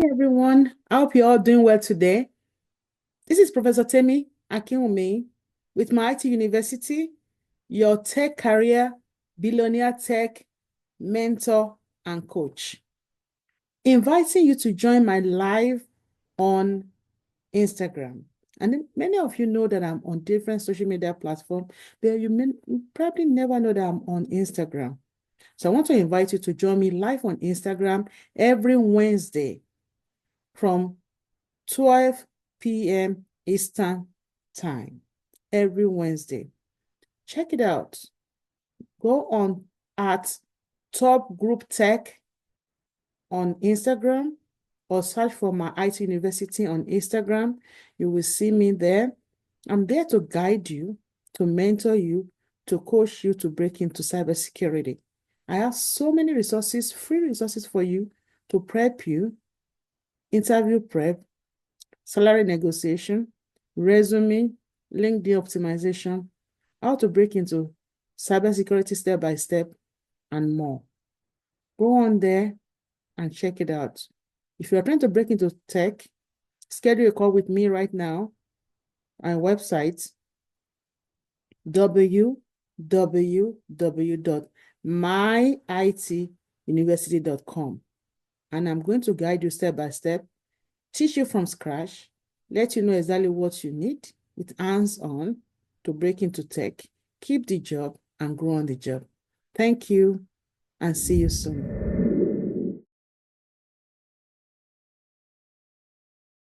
Everyone. I hope you're all doing well today. This is Professor Temi Akinwumi with Mighty University, your tech career, billionaire tech mentor and coach. Inviting you to join my live on Instagram. And many of you know that I'm on different social media platforms, but you probably never know that I'm on Instagram. So I want to invite you to join me live on Instagram every Wednesday from 12 p.m. Eastern Time every Wednesday. Check it out. Go on at Top Group Tech on Instagram or search for my IT University on Instagram. You will see me there. I'm there to guide you, to mentor you, to coach you to break into cybersecurity. I have so many resources, free resources for you to prep you, interview prep, salary negotiation, resume, LinkedIn optimization, how to break into cybersecurity step by step, and more. Go on there and check it out. If you are trying to break into tech, schedule a call with me right now. Our website, www.myituniversity.com. And I'm going to guide you step by step, teach you from scratch, let you know exactly what you need with hands-on to break into tech, keep the job, and grow on the job. Thank you, and see you soon.